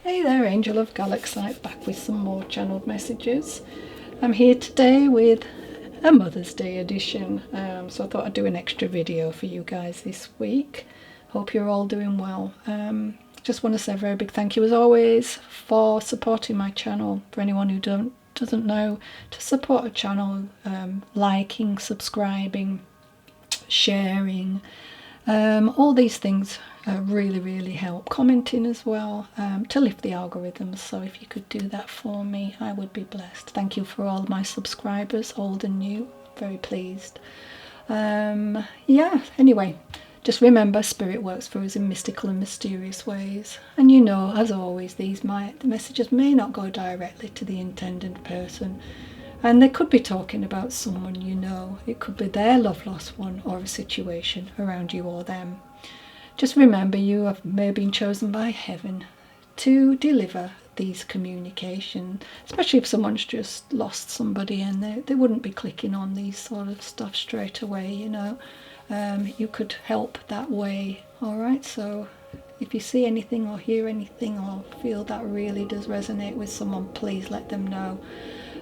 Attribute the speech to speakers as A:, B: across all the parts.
A: Hey there, Angel of Galaxite, back with some more channeled messages. I'm here today with a Mother's Day edition, so I thought I'd do an extra video for you guys this week. Hope you're all doing well. Just want to say a very big thank you as always for supporting my channel. For anyone who doesn't know, to support a channel, liking, subscribing, sharing, all these things really help. Commenting as well, to lift the algorithms, so if you could do that for me, I would be blessed. Thank you for all my subscribers, old and new, very pleased. Yeah, anyway, just remember, Spirit works for us in mystical and mysterious ways, and you know, as always, the messages may not go directly to the intended person, and they could be talking about someone you know. It could be their love lost one, or a situation around you or them. Just remember, you have maybe been chosen by heaven to deliver these communications, especially if someone's just lost somebody and they wouldn't be clicking on these sort of stuff straight away, you know. You could help that way, alright? So if you see anything or hear anything or feel that really does resonate with someone, please let them know.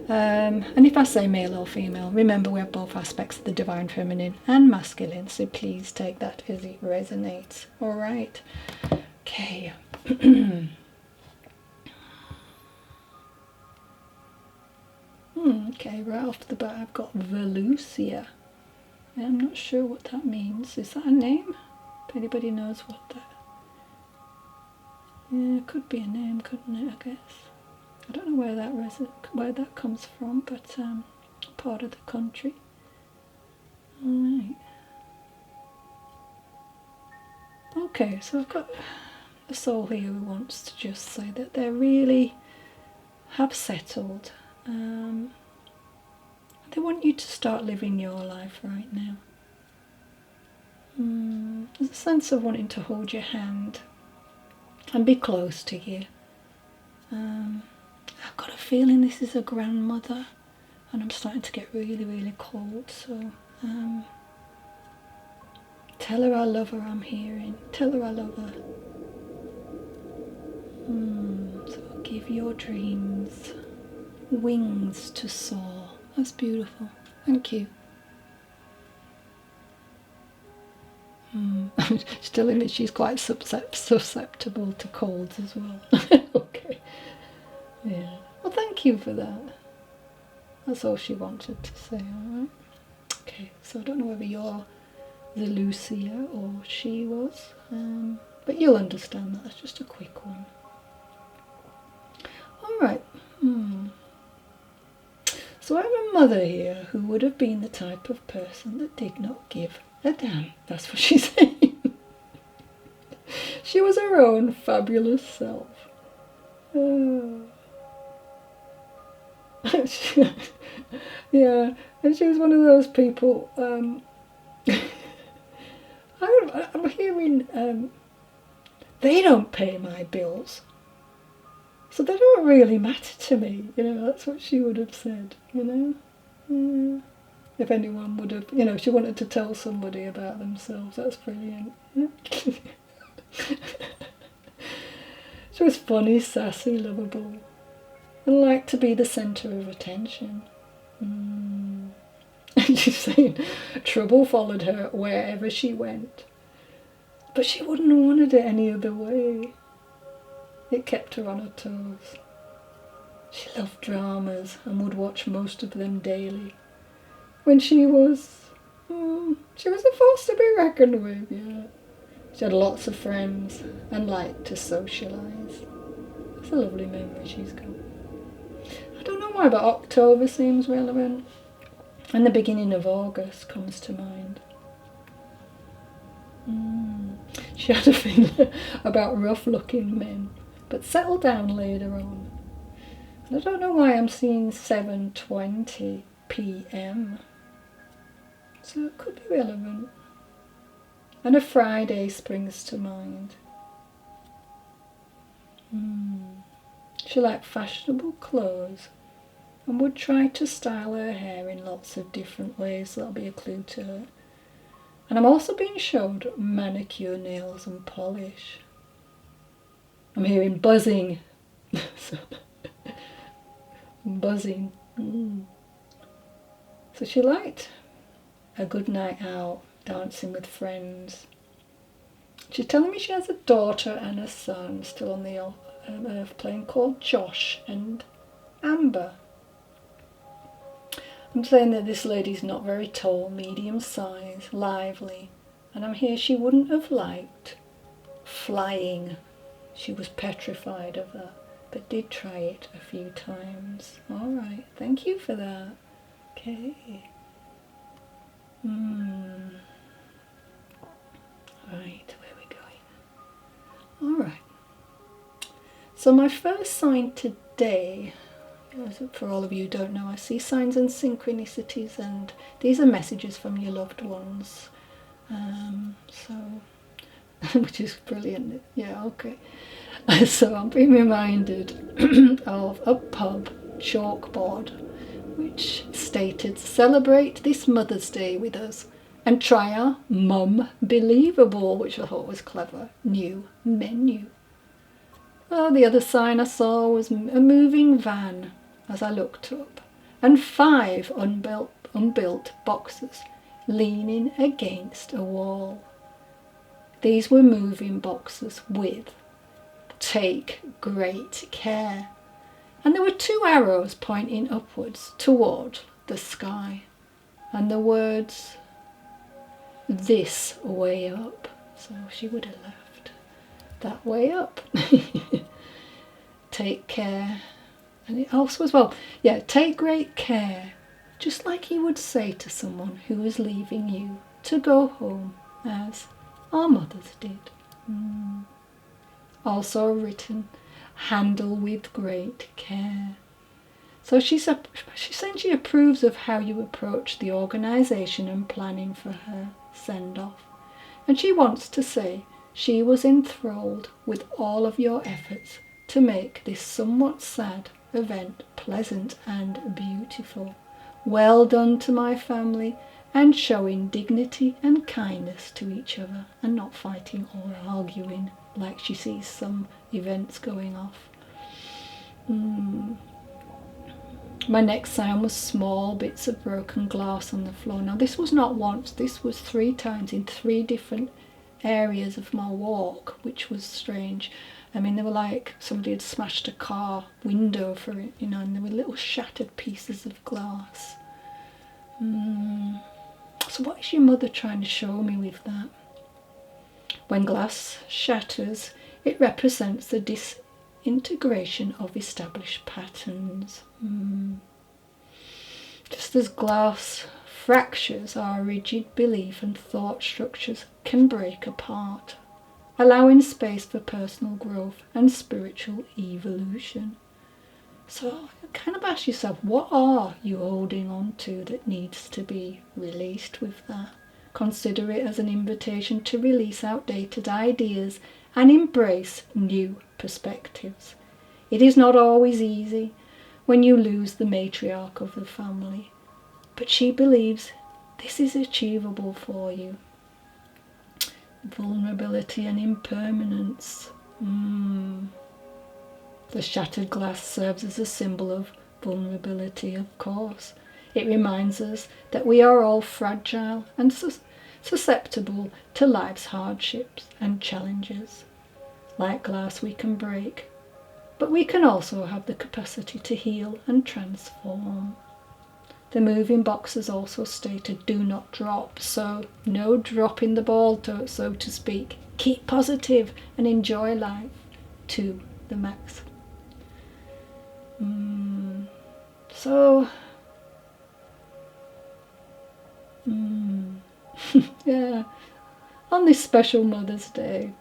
A: And if I say male or female, remember we have both aspects of the divine feminine and masculine, so please take that as it resonates. All right. Okay. Okay, right off the bat I've got Velusia. I'm not sure what that means. Is that a name? If anybody knows what that... Yeah, it could be a name, couldn't it, I guess. I don't know where that comes from, but part of the country. Alright. Okay, so I've got a soul here who wants to just say that they really have settled. They want you to start living your life right now. There's a sense of wanting to hold your hand and be close to you. I've got a feeling this is a grandmother, and I'm starting to get really cold, so tell her I love her, I'm hearing. Tell her I love her. So give your dreams wings to soar. That's beautiful. Thank you. She's telling me she's quite susceptible to colds as well. Okay. Yeah. Well, thank you for that. That's all she wanted to say, alright? Okay, so I don't know whether you're the Lucia or she was, but you'll understand that. That's just a quick one. Alright. So I have a mother here who would have been the type of person that did not give a damn. That's what she's saying. She was her own fabulous self. Yeah, and she was one of those people. I'm hearing they don't pay my bills, so they don't really matter to me. You know, that's what she would have said. You know, if anyone would have, you know, she wanted to tell somebody about themselves. That's brilliant. She was funny, sassy, lovable, and liked to be the centre of attention. And she's saying trouble followed her wherever she went, but she wouldn't have wanted it any other way. It kept her on her toes. She loved dramas and would watch most of them daily. When she was a force to be reckoned with, yeah. She had lots of friends and liked to socialise. It's a lovely memory she's got. I don't know why, but October seems relevant. And the beginning of August comes to mind. She had a thing about rough-looking men, but settled down later on. And I don't know why I'm seeing 7:20 p.m. So it could be relevant. And a Friday springs to mind. She liked fashionable clothes and would try to style her hair in lots of different ways. That'll be a clue to her. And I'm also being showed manicure, nails and polish. I'm hearing buzzing, Buzzing. So she liked a good night out, dancing with friends. She's telling me she has a daughter and a son still on the earth plane called Josh and Amber. I'm saying that this lady's not very tall, medium size, lively, and I'm here she wouldn't have liked flying. She was petrified of that, but did try it a few times. All right, thank you for that. Okay. Right, where are we going? All right. So my first sign today, for all of you who don't know, I see signs and synchronicities, and these are messages from your loved ones. Which is brilliant. Yeah, okay. So I'm being reminded of a pub chalkboard which stated, "Celebrate this Mother's Day with us and try our Mum Believable," which I thought was clever, new menu. Oh, the other sign I saw was a moving van as I looked up, and 5 unbuilt boxes leaning against a wall. These were moving boxes with "Take great care." And there were 2 arrows pointing upwards toward the sky, and the words, "This way up." So she would have left that way up. Take care. And it also as well, yeah, take great care. Just like he would say to someone who is leaving you to go home, as our mothers did. Also written, "Handle with great care." So she's saying she approves of how you approach the organisation and planning for her send-off. And she wants to say she was enthralled with all of your efforts to make this somewhat sad event pleasant and beautiful. Well done to my family, and showing dignity and kindness to each other, and not fighting or arguing like she sees some events going off. My next sign was small bits of broken glass on the floor. Now this was not once, this was 3 times in 3 different areas of my walk, which was strange. I mean, they were like somebody had smashed a car window for it, you know, and there were little shattered pieces of glass. So what is your mother trying to show me with that? When glass shatters, it represents the disintegration of established patterns. Just as glass fractures, our rigid belief and thought structures can break apart, allowing space for personal growth and spiritual evolution. So kind of ask yourself, what are you holding on to that needs to be released with that? Consider it as an invitation to release outdated ideas and embrace new perspectives. It is not always easy when you lose the matriarch of the family, but she believes this is achievable for you. Vulnerability and impermanence. The shattered glass serves as a symbol of vulnerability, of course. It reminds us that we are all fragile and susceptible to life's hardships and challenges. Like glass, we can break, but we can also have the capacity to heal and transform. The moving boxes also stated, "Do not drop," so no dropping the ball, so to speak. Keep positive and enjoy life to the max. Yeah, on this special Mother's Day,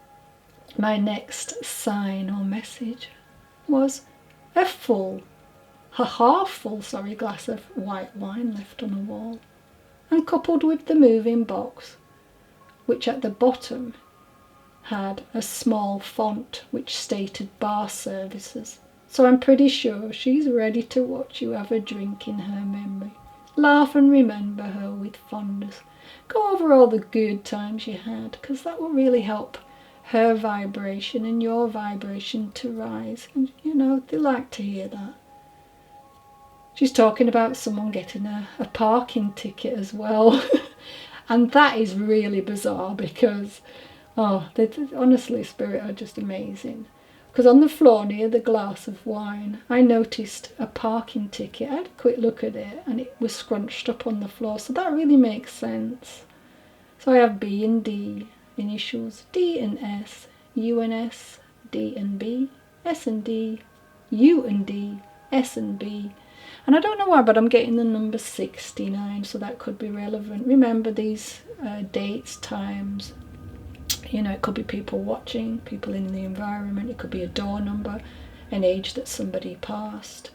A: my next sign or message was a half full glass of white wine left on a wall, and coupled with the moving box, which at the bottom had a small font which stated bar services. So I'm pretty sure she's ready to watch you have a drink in her memory. Laugh and remember her with fondness. Go over all the good times you had, because that will really help her vibration and your vibration to rise. And, you know, they like to hear that. She's talking about someone getting a parking ticket as well. And that is really bizarre because, honestly, Spirit are just amazing. Because on the floor near the glass of wine, I noticed a parking ticket. I had a quick look at it and it was scrunched up on the floor. So that really makes sense. So I have B and D initials, D and S, U and S, D and B, S and D, U and D, S and B. And I don't know why, but I'm getting the number 69, so that could be relevant. Remember these dates, times. You know, it could be people watching, people in the environment. It could be a door number, an age that somebody passed.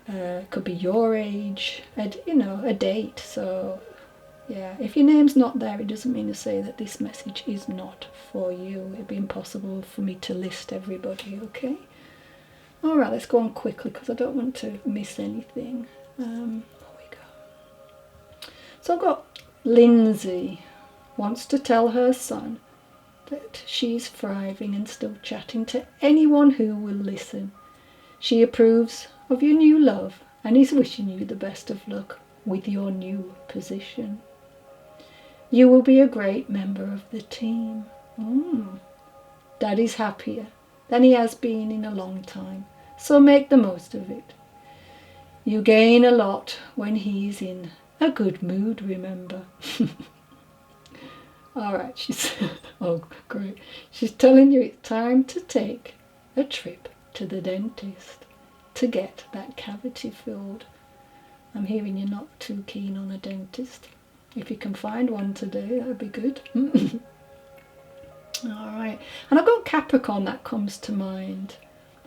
A: It could be your age, a date. So, yeah, if your name's not there, it doesn't mean to say that this message is not for you. It'd be impossible for me to list everybody, okay? All right, let's go on quickly because I don't want to miss anything. There we go. So I've got Lindsay wants to tell her son that she's thriving and still chatting to anyone who will listen. She approves of your new love and is wishing you the best of luck with your new position. You will be a great member of the team. Daddy's happier than he has been in a long time, so make the most of it. You gain a lot when he's in a good mood, remember. Alright, great. She's telling you it's time to take a trip to the dentist to get that cavity filled. I'm hearing you're not too keen on a dentist. If you can find one today, that'd be good. Alright, and I've got Capricorn that comes to mind.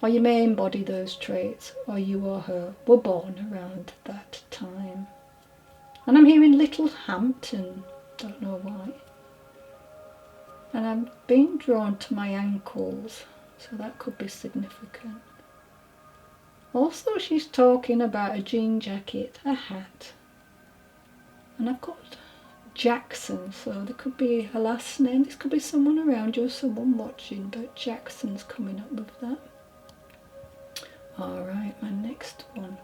A: Or you may embody those traits, or you or her were born around that time. And I'm hearing Little Hampton, don't know why. And I'm being drawn to my ankles, so that could be significant. Also, she's talking about a jean jacket, a hat. And I've got Jackson, so there could be a last name. This could be someone around you or someone watching, but Jackson's coming up with that. Alright, my next one.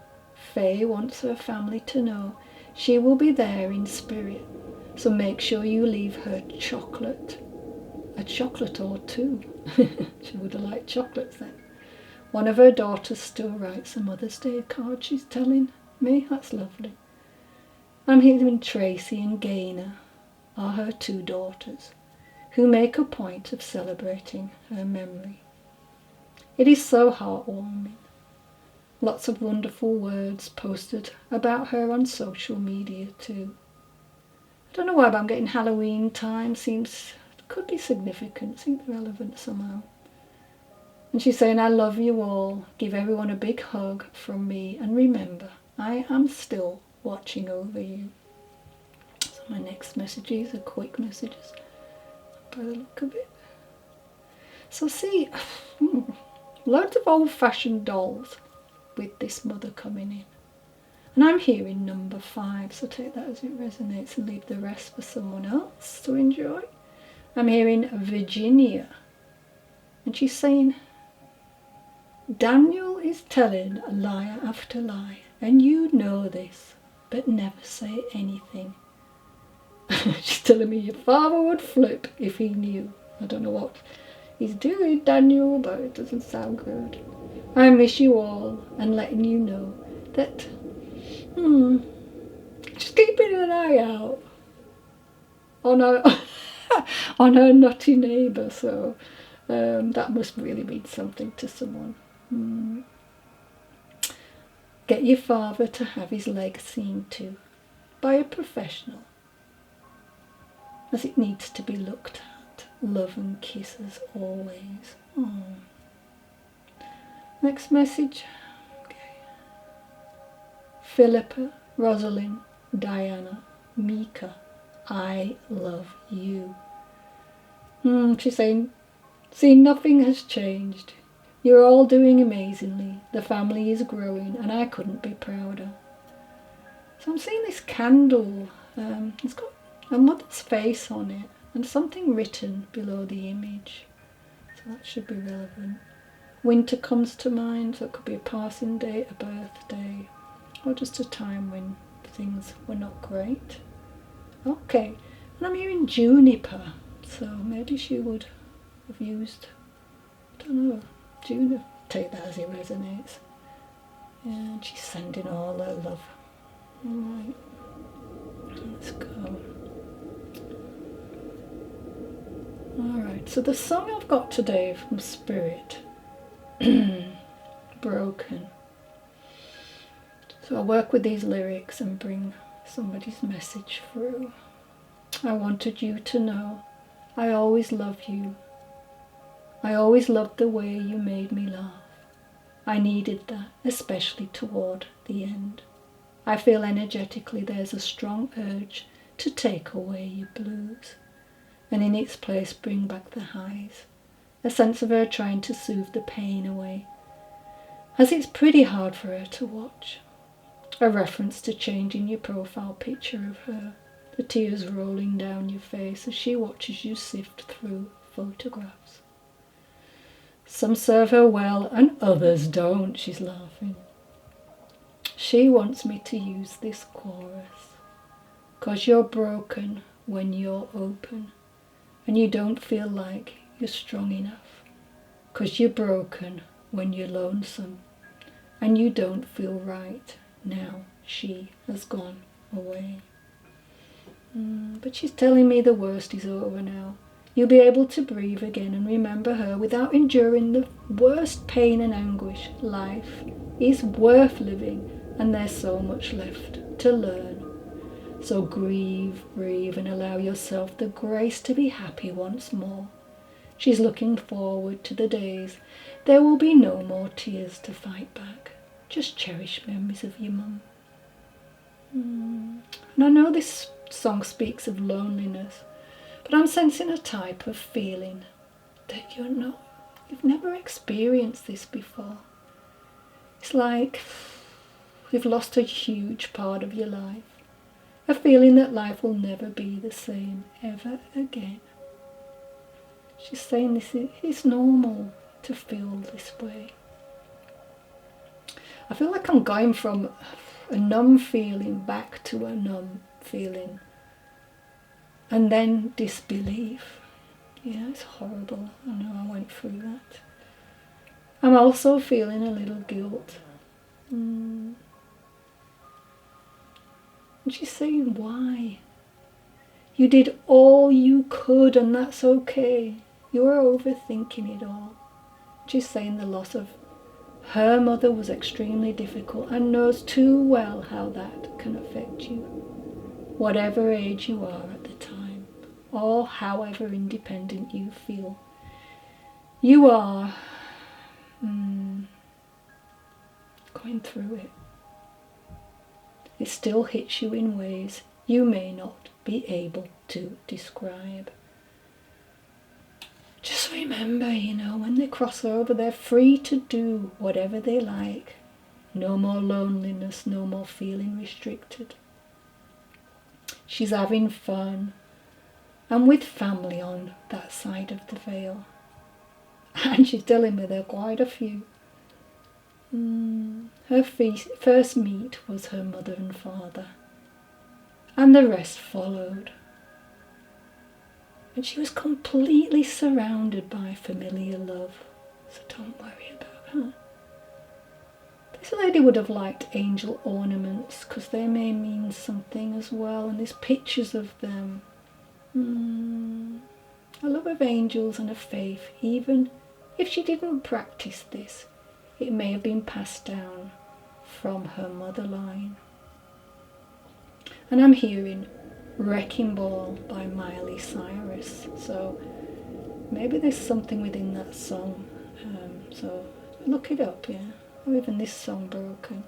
A: Faye wants her family to know she will be there in spirit, so make sure you leave her chocolate. A chocolate or two. She would have liked chocolates then. One of her daughters still writes a Mother's Day card, she's telling me. That's lovely. I'm hearing Tracy and Gaynor are her two daughters, who make a point of celebrating her memory. It is so heartwarming. Lots of wonderful words posted about her on social media too. I don't know why, but I'm getting Halloween time. Could be significant, seems relevant somehow. And she's saying, I love you all. Give everyone a big hug from me. And remember, I am still watching over you. So my next messages are quick messages by the look of it. So see, loads of old-fashioned dolls with this mother coming in. And I'm hearing number 5, so take that as it resonates and leave the rest for someone else to enjoy. I'm hearing Virginia, and she's saying, Daniel is telling lie after lie, and you know this, but never say anything. She's telling me your father would flip if he knew. I don't know what he's doing, Daniel, but it doesn't sound good. I miss you all and letting you know that, just keeping an eye out on her naughty neighbour, so that must really mean something to someone. Get your father to have his leg seen to by a professional, as it needs to be looked at. Love and kisses always. Next message. Okay. Philippa, Rosalind, Diana, Mika, I love you. She's saying, see, nothing has changed. You're all doing amazingly. The family is growing and I couldn't be prouder. So I'm seeing this candle. It's got a mother's face on it and something written below the image. so that should be relevant. Winter comes to mind, so it could be a passing date, a birthday, or just a time when things were not great. Okay, and I'm hearing juniper, so maybe she would have used, I don't know, juniper. Take that as it resonates. And she's sending all her love. Alright, let's go. Alright, so the song I've got today from Spirit, Broken. So I work with these lyrics and bring somebody's message through. I wanted you to know I always loved you. I always loved the way you made me laugh. I needed that, especially toward the end. I feel energetically there's a strong urge to take away your blues, and in its place bring back the highs. A sense of her trying to soothe the pain away, as it's pretty hard for her to watch. A reference to changing your profile picture of her, the tears rolling down your face as she watches you sift through photographs. Some serve her well and others don't, she's laughing. She wants me to use this chorus. 'Cause you're broken when you're open, and you don't feel like you're strong enough. 'Cause you're broken when you're lonesome, and you don't feel right now she has gone away. But she's telling me the worst is over now. You'll be able to breathe again and remember her without enduring the worst pain and anguish. Life is worth living, and there's so much left to learn. So grieve, breathe, and allow yourself the grace to be happy once more. She's looking forward to the days there will be no more tears to fight back. Just cherish memories of your mum. And I know this song speaks of loneliness, but I'm sensing a type of feeling that you've never experienced this before. It's like you've lost a huge part of your life. A feeling that life will never be the same ever again. She's saying this is normal to feel this way. I feel like I'm going from a numb feeling back to a numb feeling. And then disbelief. Yeah, it's horrible. I know I went through that. I'm also feeling a little guilt. And she's saying, why? You did all you could and that's okay. You're overthinking it all. She's saying the loss of her mother was extremely difficult and knows too well how that can affect you. Whatever age you are at the time, or however independent you feel, you are going through it. It still hits you in ways you may not be able to describe. Just remember, when they cross over, they're free to do whatever they like. No more loneliness, no more feeling restricted. She's having fun, and with family on that side of the veil. And she's telling me there are quite a few. Her first meet was her mother and father, and the rest followed. And she was completely surrounded by familiar love, so don't worry about her. This lady would have liked angel ornaments, because they may mean something as well, and there's pictures of them. A love of angels and a faith, even if she didn't practice this, it may have been passed down from her mother line. And I'm hearing Wrecking Ball by Miley Cyrus, so maybe there's something within that song, so look it up, yeah, or even this song, Broken.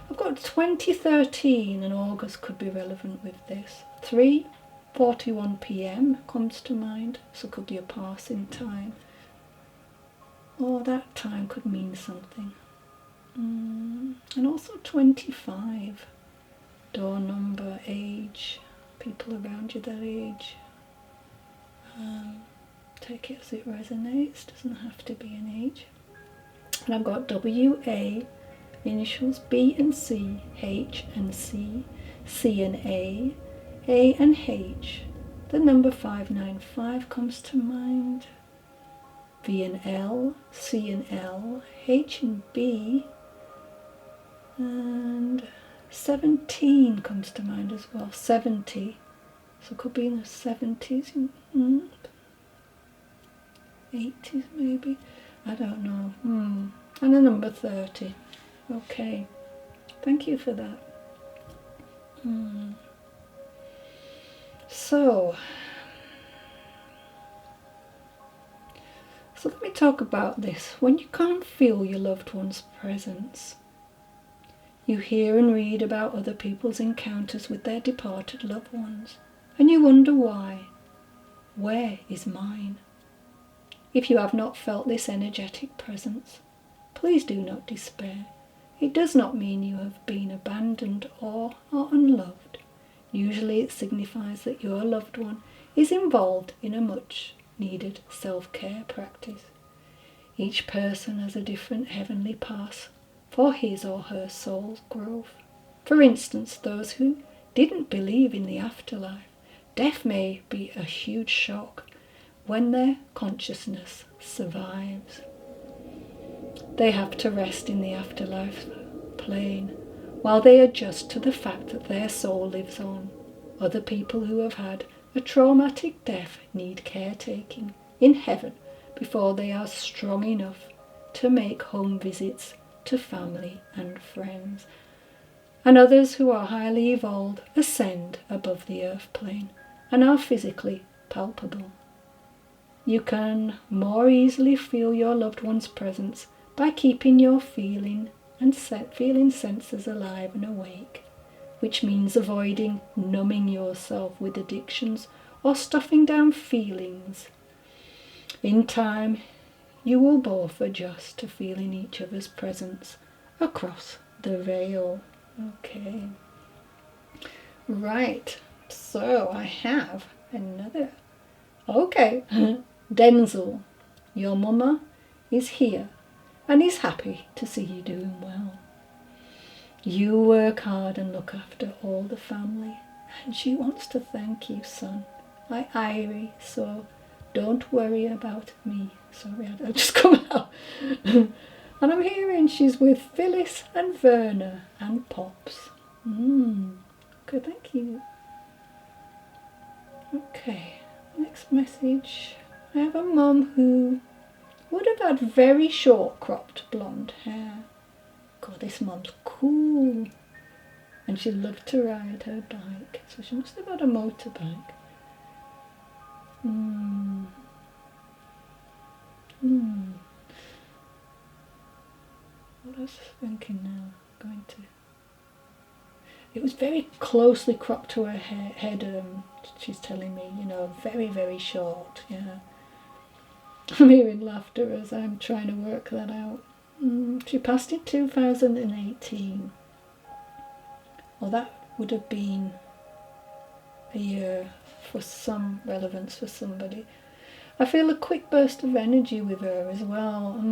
A: I've got 2013, and August could be relevant with this. 3:41 p.m. comes to mind, so it could be a passing time, or that time could mean something. And also 25. Door number, age, people around you that age. take it as it resonates, doesn't have to be an age. And I've got WA, initials B and C, H and C, C and A and H. The number 595 comes to mind. V and L, C and L, H and B, and 17 comes to mind as well. 70, so it could be in the 70s, 80s maybe, I don't know. And the number 30. Okay, thank you for that. So let me talk about this. When you can't feel your loved one's presence, you hear and read about other people's encounters with their departed loved ones, and you wonder why. Where is mine? If you have not felt this energetic presence, please do not despair. It does not mean you have been abandoned or are unloved. Usually it signifies that your loved one is involved in a much needed self-care practice. Each person has a different heavenly path for his or her soul's growth. For instance, those who didn't believe in the afterlife, death may be a huge shock when their consciousness survives. They have to rest in the afterlife plane while they adjust to the fact that their soul lives on. Other people who have had a traumatic death need caretaking in heaven before they are strong enough to make home visits to family and friends. And others who are highly evolved ascend above the earth plane and are physically palpable. You can more easily feel your loved one's presence by keeping your feeling senses alive and awake, which means avoiding numbing yourself with addictions or stuffing down feelings. In time, you will both adjust to feeling each other's presence across the veil. Okay. Right, so I have another. Okay, Denzel, your mama is here and is happy to see you doing well. You work hard and look after all the family, and she wants to thank you, son. Irie, so don't worry about me. Sorry, I just come out. And I'm hearing she's with Phyllis and Verna and Pops. Good, thank you. Okay, next message. I have a mum who would have had very short cropped blonde hair. God, this mum's cool. And she loved to ride her bike, so she must have had a motorbike. What was I thinking now? It was very closely cropped to her head, she's telling me, very, very short, yeah. I'm hearing laughter as I'm trying to work that out. She passed in 2018. Well, that would have been a year for some relevance for somebody. I feel a quick burst of energy with her as well.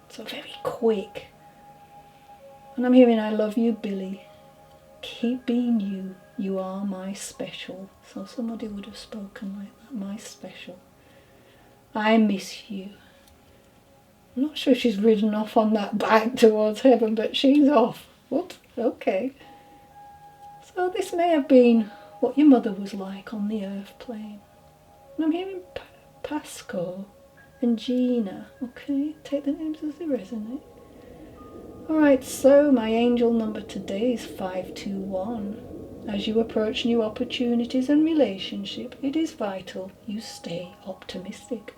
A: So very quick. And I'm hearing, I love you, Billy. Keep being you. You are my special. So somebody would have spoken like that. My special. I miss you. I'm not sure she's ridden off on that bike towards heaven, but she's off. Whoops, okay. So this may have been what your mother was like on the earth plane. And I'm hearing Pasco and Gina. Okay, take the names as they resonate. Alright, so my angel number today is 521. As you approach new opportunities and relationship, it is vital you stay optimistic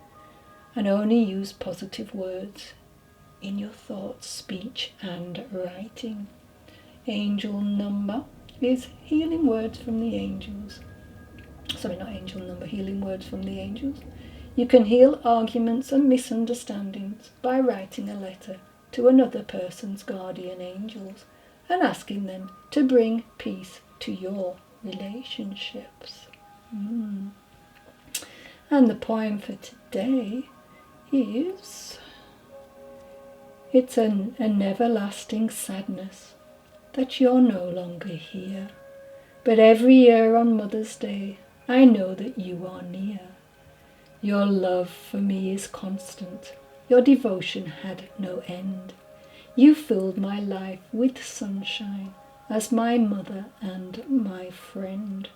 A: and only use positive words in your thoughts, speech and writing. Angel number is healing words from the angels. Sorry, not angel number, healing words from the angels. You can heal arguments and misunderstandings by writing a letter to another person's guardian angels and asking them to bring peace to your relationships. And the poem for today is, it's an everlasting sadness that you're no longer here. But every year on Mother's Day, I know that you are near. Your love for me is constant. Your devotion had no end. You filled my life with sunshine as my mother and my friend.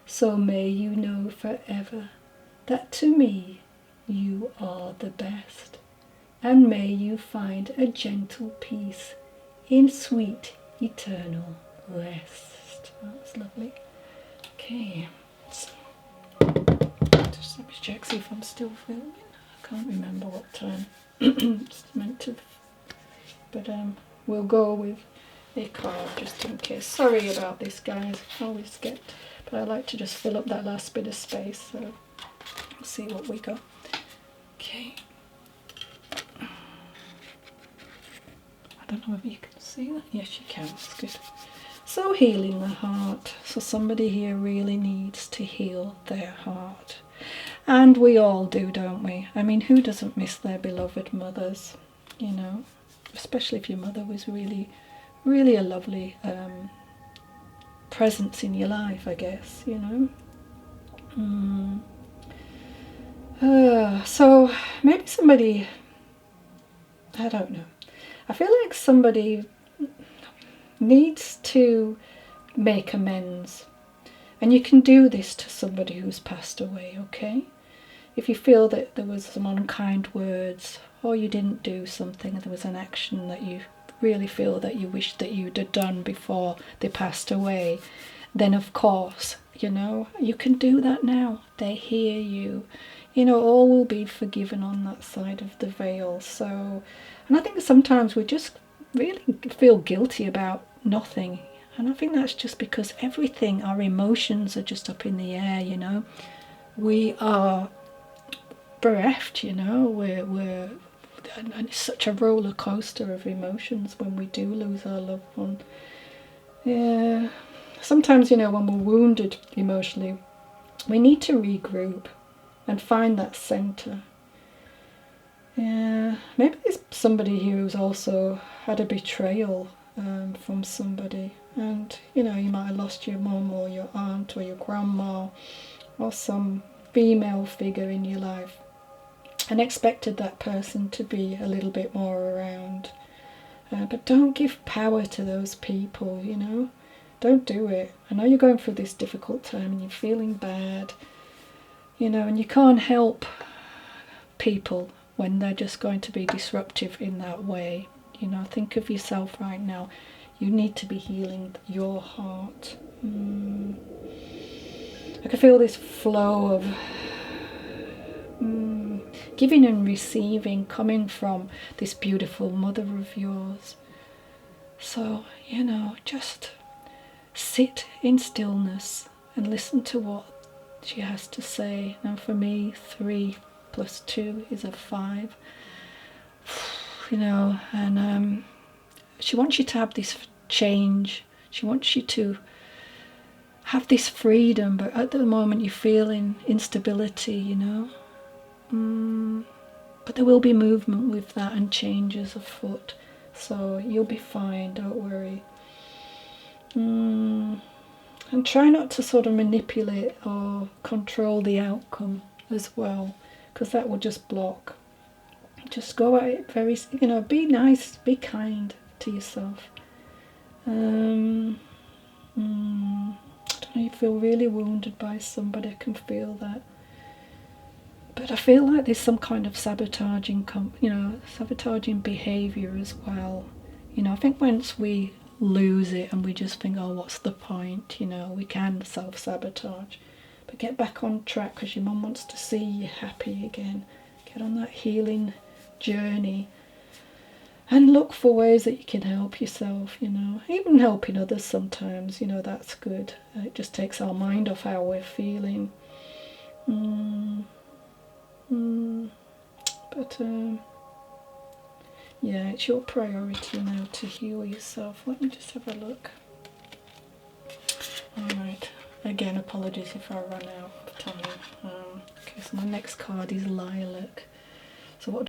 A: So may you know forever that to me you are the best. And may you find a gentle peace in sweet eternal rest. That was lovely. Okay, so just let me check, see if I'm still filming. I can't remember what time it's meant to, but we'll go with a card just in case. Sorry about this, guys. I always get, but I like to just fill up that last bit of space. So we'll see what we got. Okay. I don't know if you can see that. Yes, you can. That's good. So healing the heart. So somebody here really needs to heal their heart. And we all do, don't we? I mean, who doesn't miss their beloved mothers? You know, especially if your mother was really, really a lovely presence in your life, I guess, you know. So maybe somebody, I don't know. I feel like somebody needs to make amends. And you can do this to somebody who's passed away, okay? If you feel that there was some unkind words, or you didn't do something, there was an action that you really feel that you wish that you'd have done before they passed away, then of course, you know, you can do that now. They hear you. You know, all will be forgiven on that side of the veil. So, and I think sometimes we just really feel guilty about nothing. And I think that's just because everything, our emotions are just up in the air, you know. We are bereft, you know. And it's such a roller coaster of emotions when we do lose our loved one. Yeah. Sometimes, you know, when we're wounded emotionally, we need to regroup and find that centre. Yeah. Maybe there's somebody here who's also had a betrayal from somebody. And, you know, you might have lost your mum or your aunt or your grandma or some female figure in your life and expected that person to be a little bit more around. But don't give power to those people, you know. Don't do it. I know you're going through this difficult time and you're feeling bad, you know, and you can't help people when they're just going to be disruptive in that way. You know, think of yourself right now. You need to be healing your heart. I can feel this flow of giving and receiving coming from this beautiful mother of yours. So, you know, just sit in stillness and listen to what she has to say. Now for me, 3 + 2 is a 5. You know, and she wants you to have this change. She wants you to have this freedom, but at the moment you're feeling instability, you know. But there will be movement with that and changes afoot. So you'll be fine, don't worry. And try not to sort of manipulate or control the outcome as well, because that will just block. Just go at it very, you know, be nice, be kind to yourself. I don't know, you feel really wounded by somebody, I can feel that. But I feel like there's some kind of sabotaging behaviour as well. You know, I think once we lose it and we just think, oh, what's the point? You know, we can self-sabotage. But get back on track, because your mum wants to see you happy again. Get on that healing journey. And look for ways that you can help yourself, you know. Even helping others sometimes, you know, that's good. It just takes our mind off how we're feeling. But yeah, it's your priority now to heal yourself. Let me just have a look. Alright, again, apologies if I run out of time. Okay, so my next card is lilac.